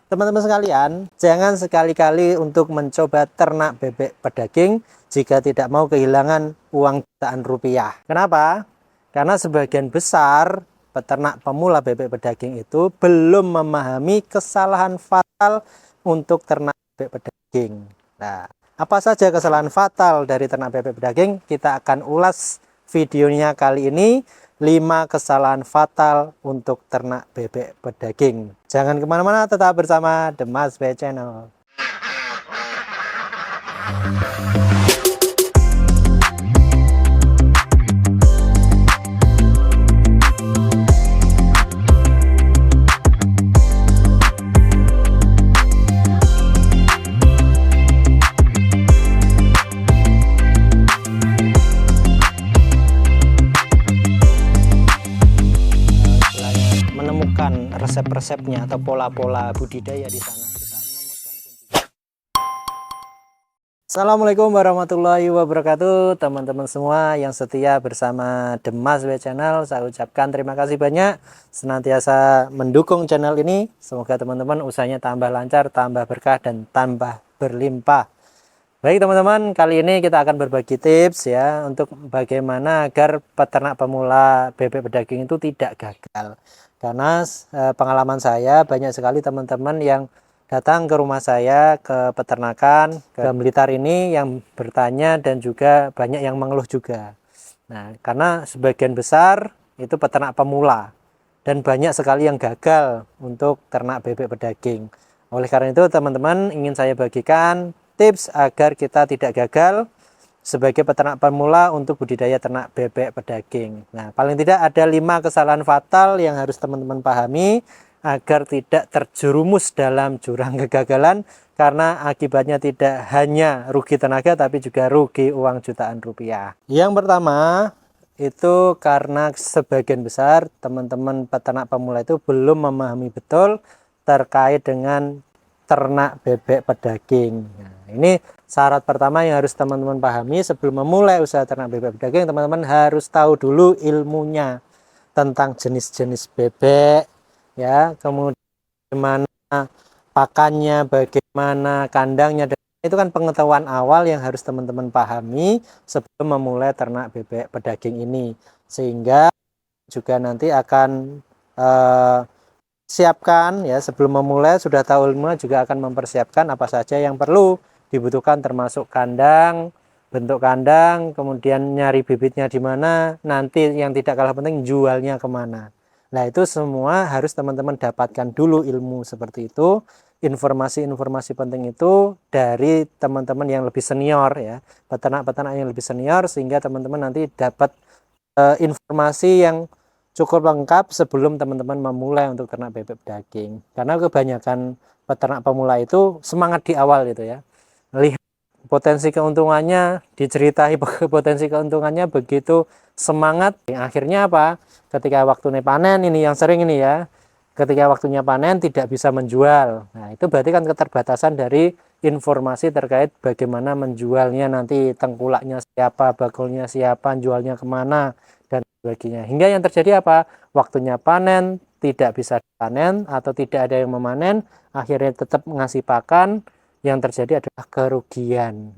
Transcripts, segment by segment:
Teman-teman sekalian, jangan sekali-kali untuk mencoba ternak bebek pedaging jika tidak mau kehilangan uang jutaan rupiah. Kenapa? Karena sebagian besar peternak pemula bebek pedaging itu belum memahami kesalahan fatal untuk ternak bebek pedaging. Nah, apa saja kesalahan fatal dari ternak bebek pedaging? Kita akan ulas videonya kali ini. 5 kesalahan fatal untuk ternak bebek pedaging. Jangan kemana-mana, tetap bersama The Mas B Channel. Menemukan resep-resepnya atau pola-pola budidaya di sana. Assalamualaikum warahmatullahi wabarakatuh, teman-teman semua yang setia bersama The Mas B Channel. Saya ucapkan terima kasih banyak senantiasa mendukung channel ini. Semoga teman-teman usahanya tambah lancar, tambah berkah, dan tambah berlimpah. Baik teman-teman, kali ini kita akan berbagi tips ya untuk bagaimana agar peternak pemula bebek pedaging itu tidak gagal. Karena pengalaman saya banyak sekali teman-teman yang datang ke rumah saya ke peternakan ke Blitar ini yang bertanya dan juga banyak yang mengeluh juga. Nah, karena sebagian besar itu peternak pemula dan banyak sekali yang gagal untuk ternak bebek pedaging. Oleh karena itu teman-teman, ingin saya bagikan tips agar kita tidak gagal sebagai peternak pemula untuk budidaya ternak bebek pedaging. Nah, paling tidak ada 5 kesalahan fatal yang harus teman-teman pahami agar tidak terjerumus dalam jurang kegagalan, karena akibatnya tidak hanya rugi tenaga tapi juga rugi uang jutaan rupiah. Yang pertama itu karena sebagian besar teman-teman peternak pemula itu belum memahami betul terkait dengan ternak bebek pedaging. Nah, ini syarat pertama yang harus teman-teman pahami sebelum memulai usaha ternak bebek pedaging. Teman-teman harus tahu dulu ilmunya tentang jenis-jenis bebek, ya, kemudian bagaimana pakannya, bagaimana kandangnya, dan itu kan pengetahuan awal yang harus teman-teman pahami sebelum memulai ternak bebek pedaging ini, sehingga juga nanti akan siapkan ya sebelum memulai, sudah tahu ilmu juga akan mempersiapkan apa saja yang perlu dibutuhkan, termasuk kandang, bentuk kandang, kemudian nyari bibitnya di mana, nanti yang tidak kalah penting jualnya kemana. Nah, itu semua harus teman-teman dapatkan dulu ilmu seperti itu, informasi-informasi penting itu dari teman-teman yang lebih senior ya, peternak-peternak yang lebih senior, sehingga teman-teman nanti dapat informasi yang cukup lengkap sebelum teman-teman memulai untuk ternak bebek pedaging. Karena kebanyakan peternak pemula itu semangat di awal gitu ya. Lihat potensi keuntungannya, diceritai potensi keuntungannya begitu semangat. Akhirnya apa? Ketika waktunya panen, ini yang sering ini ya. Ketika waktunya panen tidak bisa menjual. Nah, itu berarti kan keterbatasan dari informasi terkait bagaimana menjualnya, nanti tengkulaknya siapa, bakulnya siapa, jualnya kemana, dan sebagainya. Hingga yang terjadi apa? Waktunya panen tidak bisa panen atau tidak ada yang memanen, akhirnya tetap ngasih pakan, yang terjadi adalah kerugian.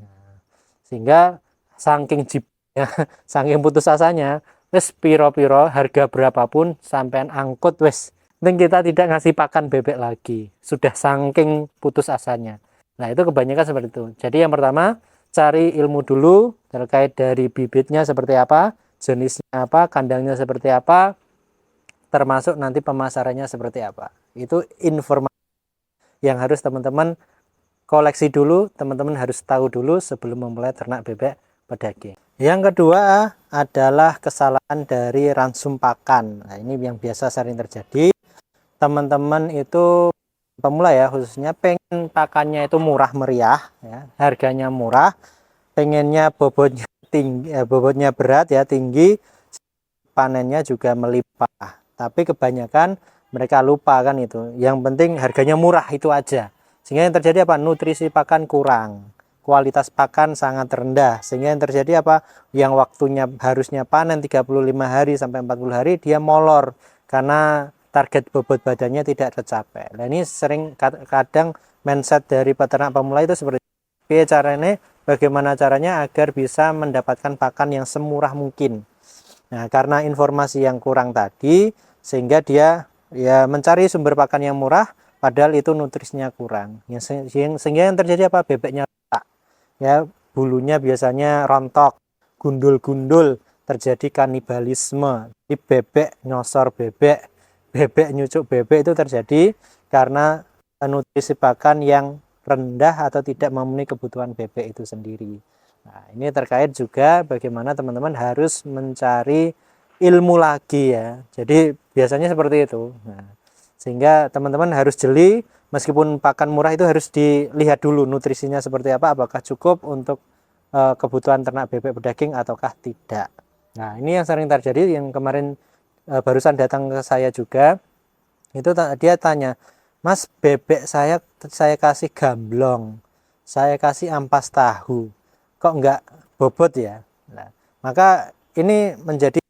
Sehingga saking jibnya, saking putus asanya, wes piro-piro harga berapapun sampean angkut wes, dan kita tidak ngasih pakan bebek lagi, sudah saking putus asanya. Nah, itu kebanyakan seperti itu. Jadi yang pertama, cari ilmu dulu terkait dari bibitnya seperti apa, jenisnya apa, kandangnya seperti apa, termasuk nanti pemasarannya seperti apa. Itu informasi yang harus teman-teman koleksi dulu, teman-teman harus tahu dulu sebelum memulai ternak bebek pedaging. Yang kedua adalah kesalahan dari ransum pakan. Nah, ini yang biasa sering terjadi. Teman-teman itu pemula ya, khususnya pengen pakannya itu murah meriah ya, harganya murah, pengennya bobotnya tinggi, bobotnya berat ya, tinggi, panennya juga melimpah. Tapi kebanyakan mereka lupa kan itu. Yang penting harganya murah itu aja. Sehingga yang terjadi apa? Nutrisi pakan kurang, kualitas pakan sangat rendah. Sehingga yang terjadi apa? Yang waktunya harusnya panen 35 hari sampai 40 hari dia molor karena target bobot badannya tidak tercapai. Nah, ini sering kadang mindset dari peternak pemula itu seperti bagaimana caranya agar bisa mendapatkan pakan yang semurah mungkin. Nah, karena informasi yang kurang tadi, sehingga dia ya mencari sumber pakan yang murah, padahal itu nutrisinya kurang. Sehingga yang terjadi apa? Bebeknya retak. Ya, bulunya biasanya rontok, gundul-gundul, terjadi kanibalisme. Jadi bebek nyosor bebek, bebek nyucuk bebek itu terjadi karena nutrisi pakan yang rendah atau tidak memenuhi kebutuhan bebek itu sendiri. Nah, ini terkait juga bagaimana teman-teman harus mencari ilmu lagi ya. Jadi biasanya seperti itu. Nah, sehingga teman-teman harus jeli, meskipun pakan murah itu harus dilihat dulu nutrisinya seperti apa, apakah cukup untuk kebutuhan ternak bebek berdaging ataukah tidak. Nah, ini yang sering terjadi, yang kemarin barusan datang ke saya juga, itu dia tanya, Mas, bebek saya kasih gamblong, saya kasih ampas tahu, kok enggak bobot ya? Nah, maka ini menjadi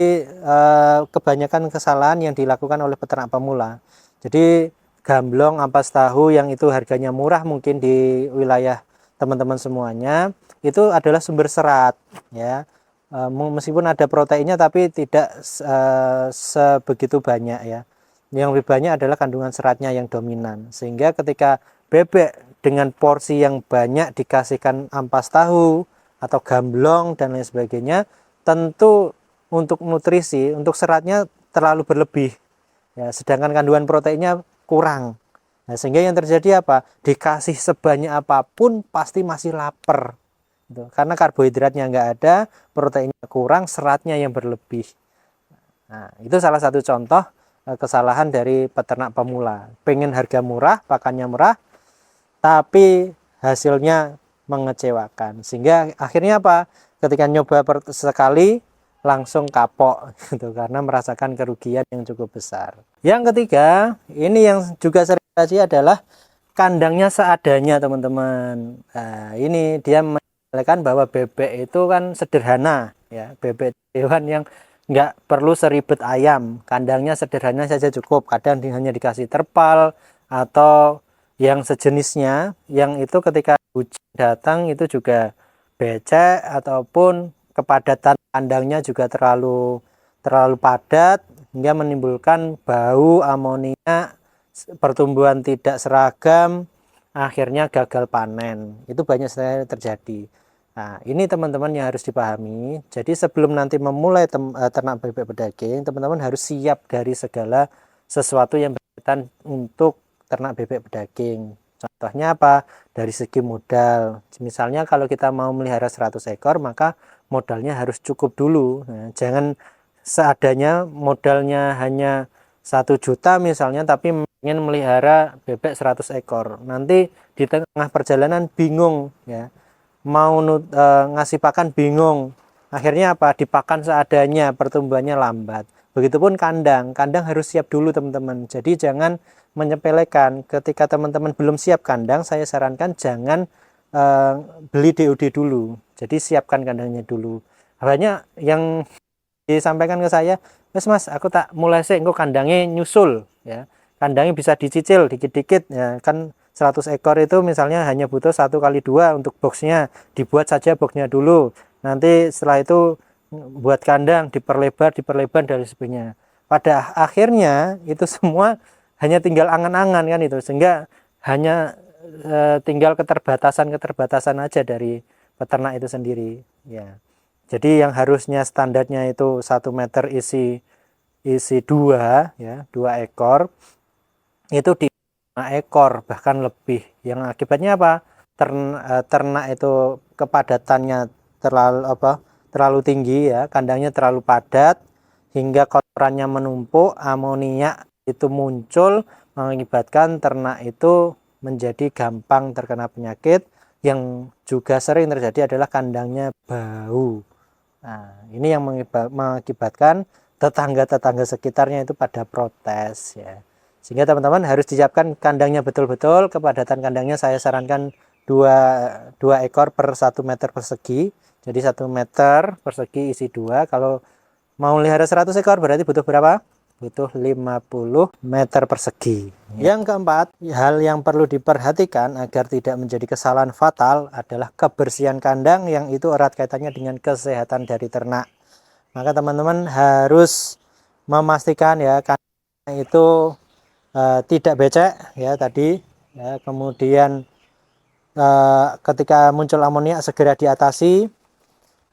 kebanyakan kesalahan yang dilakukan oleh peternak pemula. Jadi gamblong, ampas tahu yang itu harganya murah mungkin di wilayah teman-teman semuanya, itu adalah sumber serat ya. Meskipun ada proteinnya tapi tidak sebegitu banyak ya. Yang lebih banyak adalah kandungan seratnya yang dominan. Sehingga ketika bebek dengan porsi yang banyak dikasihkan ampas tahu atau gamblong dan lain sebagainya, tentu untuk nutrisi, untuk seratnya terlalu berlebih. Ya, sedangkan kandungan proteinnya kurang. Nah, sehingga yang terjadi apa? Dikasih sebanyak apapun pasti masih lapar. Gitu. Karena karbohidratnya nggak ada, proteinnya kurang, seratnya yang berlebih. Nah, itu salah satu contoh kesalahan dari peternak pemula. Pengen harga murah, pakannya murah, tapi hasilnya mengecewakan. Sehingga akhirnya apa? Ketika nyoba sekali langsung kapok gitu, karena merasakan kerugian yang cukup besar. Yang ketiga, ini yang juga sering terjadi adalah kandangnya seadanya, teman-teman. Nah, ini dia menjelaskan bahwa bebek itu kan sederhana ya, bebek hewan yang nggak perlu seribet ayam, kandangnya sederhana saja cukup, kadang hanya dikasih terpal atau yang sejenisnya, yang itu ketika hujan datang itu juga becek ataupun kepadatan kandangnya juga terlalu padat hingga menimbulkan bau, amonia, pertumbuhan tidak seragam, akhirnya gagal panen. Itu banyak sekali terjadi. Nah, ini teman-teman yang harus dipahami. Jadi sebelum nanti memulai ternak bebek berdaging, teman-teman harus siap dari segala sesuatu yang berkaitan untuk ternak bebek berdaging. Contohnya apa? Dari segi modal. Misalnya kalau kita mau melihara 100 ekor, maka modalnya harus cukup dulu. Nah, jangan seadanya, modalnya hanya 1 juta misalnya, tapi ingin melihara bebek 100 ekor. Nanti di tengah perjalanan bingung ya. Mau ngasih pakan bingung. Akhirnya apa? Dipakan seadanya, pertumbuhannya lambat. Begitupun kandang. Kandang harus siap dulu, teman-teman. Jadi jangan menyepelekan. Ketika teman-teman belum siap kandang, saya sarankan jangan beli DOD dulu. Jadi siapkan kandangnya dulu. Banyak yang disampaikan ke saya, mas aku tak mulai sih engko kandangnya nyusul ya, kandangnya bisa dicicil dikit-dikit ya, kan 100 ekor itu misalnya hanya butuh 1x2 untuk boxnya, dibuat saja boxnya dulu, nanti setelah itu buat kandang diperlebar dan sebagainya. Pada akhirnya itu semua hanya tinggal angan-angan kan itu, sehingga hanya tinggal keterbatasan aja dari peternak itu sendiri ya. Jadi yang harusnya standarnya itu 1 meter isi 2 ya, 2 ekor, itu di 5 ekor bahkan lebih. Yang akibatnya apa? Ternak itu kepadatannya terlalu tinggi ya, kandangnya terlalu padat hingga kotorannya menumpuk, amoniak itu muncul, mengakibatkan ternak itu menjadi gampang terkena penyakit. Yang juga sering terjadi adalah kandangnya bau. Nah, ini yang mengakibatkan tetangga-tetangga sekitarnya itu pada protes ya. Sehingga teman-teman harus disiapkan kandangnya betul-betul. Kepadatan kandangnya saya sarankan 2 ekor per 1 meter persegi. Jadi 1 meter persegi isi 2. Kalau mau melihara 100 ekor berarti butuh berapa? butuh 50 meter persegi. Yang keempat, hal yang perlu diperhatikan agar tidak menjadi kesalahan fatal adalah kebersihan kandang, yang itu erat kaitannya dengan kesehatan dari ternak. Maka teman-teman harus memastikan ya kandang itu tidak becek ya tadi ya. Kemudian ketika muncul amonia segera diatasi,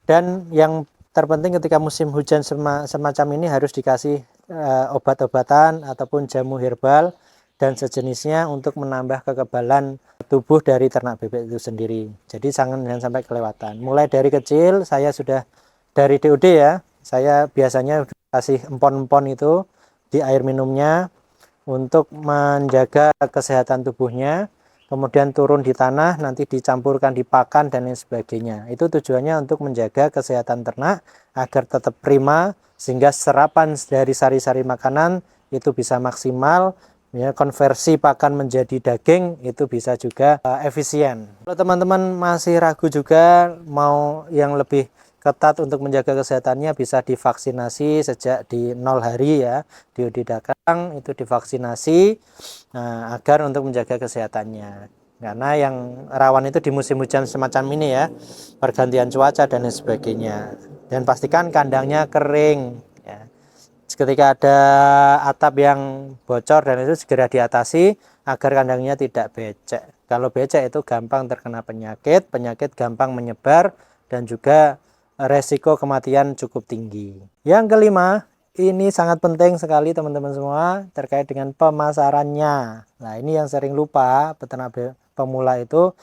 dan yang terpenting ketika musim hujan semacam ini harus dikasih obat-obatan ataupun jamu herbal dan sejenisnya untuk menambah kekebalan tubuh dari ternak bebek itu sendiri. Jadi jangan sampai kelewatan. Mulai dari kecil saya sudah dari DOD ya, saya biasanya kasih empon-empon itu di air minumnya untuk menjaga kesehatan tubuhnya. Kemudian turun di tanah, nanti dicampurkan di pakan dan lain sebagainya. Itu tujuannya untuk menjaga kesehatan ternak agar tetap prima, sehingga serapan dari sari-sari makanan itu bisa maksimal, ya, konversi pakan menjadi daging itu bisa juga efisien. Kalau teman-teman masih ragu juga mau yang lebih ketat untuk menjaga kesehatannya, bisa divaksinasi sejak di 0 hari ya, di Dakang itu divaksinasi agar untuk menjaga kesehatannya. Karena yang rawan itu di musim hujan semacam ini ya, pergantian cuaca dan lain sebagainya. Dan pastikan kandangnya kering ya. Ketika ada atap yang bocor dan itu segera diatasi agar kandangnya tidak becek. Kalau becek itu gampang terkena penyakit gampang menyebar, dan juga resiko kematian cukup tinggi. Yang kelima, ini sangat penting sekali teman-teman semua terkait dengan pemasarannya. Nah, ini yang sering lupa peternak pemula itu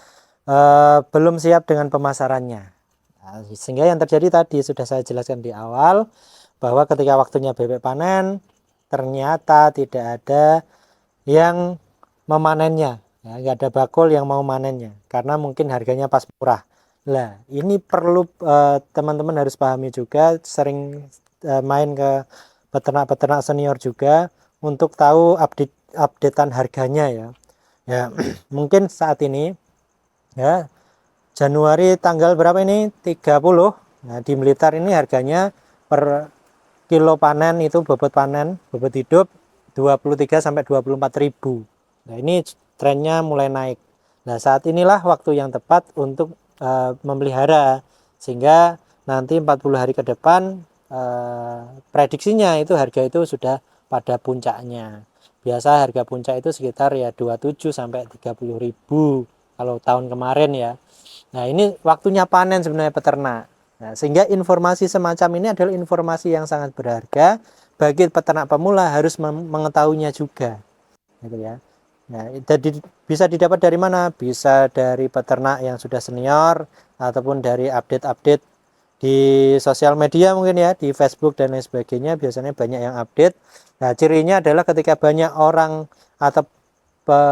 belum siap dengan pemasarannya. Nah, sehingga yang terjadi tadi sudah saya jelaskan di awal, bahwa ketika waktunya bebek panen ternyata tidak ada yang memanennya, ya, nggak ada bakul yang mau manennya karena mungkin harganya pas murah. Nah, ini perlu teman-teman harus pahami juga, sering main ke peternak-peternak senior juga untuk tahu updatean harganya ya. Ya, mungkin saat ini ya Januari tanggal berapa ini? 30. Nah, di Blitar ini harganya per kilo panen itu bobot hidup 23 sampai 24 ribu. Nah, ini trennya mulai naik. Nah, saat inilah waktu yang tepat untuk memelihara, sehingga nanti 40 hari ke depan prediksinya itu harga itu sudah pada puncaknya. Biasa harga puncak itu sekitar ya 27 sampai 30 ribu kalau tahun kemarin ya. Nah, ini waktunya panen sebenarnya peternak. Nah, sehingga informasi semacam ini adalah informasi yang sangat berharga bagi peternak pemula, harus mengetahuinya juga. Gitu ya. Nah, jadi bisa didapat dari mana? Bisa dari peternak yang sudah senior ataupun dari update-update di sosial media mungkin ya, di Facebook dan lain sebagainya, biasanya banyak yang update. Nah, cirinya adalah ketika banyak orang atau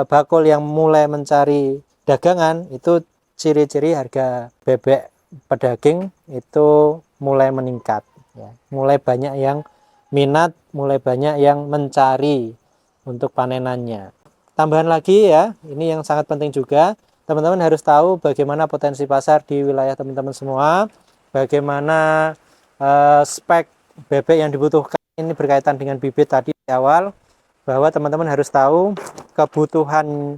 bakul yang mulai mencari dagangan, itu ciri-ciri harga bebek pedaging itu mulai meningkat ya. Mulai banyak yang minat, mulai banyak yang mencari untuk panenannya. Tambahan lagi ya, ini yang sangat penting juga, teman-teman harus tahu bagaimana potensi pasar di wilayah teman-teman semua, bagaimana spek bebek yang dibutuhkan. Ini berkaitan dengan bibit tadi di awal, bahwa teman-teman harus tahu kebutuhan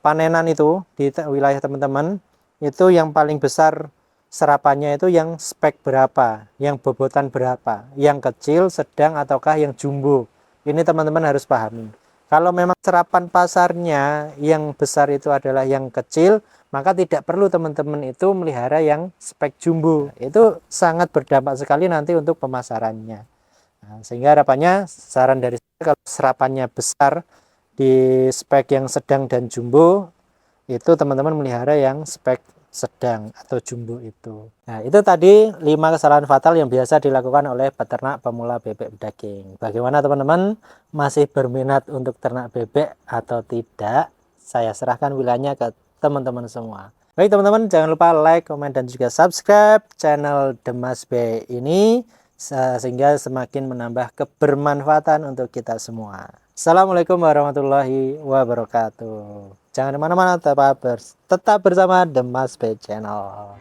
panenan itu di wilayah teman-teman itu yang paling besar serapannya itu yang spek berapa, yang bobotan berapa, yang kecil, sedang, ataukah yang jumbo. Ini teman-teman harus pahami. Kalau memang serapan pasarnya yang besar itu adalah yang kecil, maka tidak perlu teman-teman itu melihara yang spek jumbo. Itu sangat berdampak sekali nanti untuk pemasarannya. Nah, sehingga harapannya saran dari saya, kalau serapannya besar di spek yang sedang dan jumbo, itu teman-teman melihara yang spek sedang atau jumbo itu. Nah, itu tadi 5 kesalahan fatal yang biasa dilakukan oleh peternak pemula bebek daging. Bagaimana teman-teman? Masih berminat untuk ternak bebek atau tidak? Saya serahkan wilayahnya ke teman-teman semua. Baik teman-teman, jangan lupa like, komen, dan juga subscribe channel Demas B ini, sehingga semakin menambah kebermanfaatan untuk kita semua. Assalamualaikum warahmatullahi wabarakatuh. Jangan kemana-mana, tetap bersama Demas B Channel.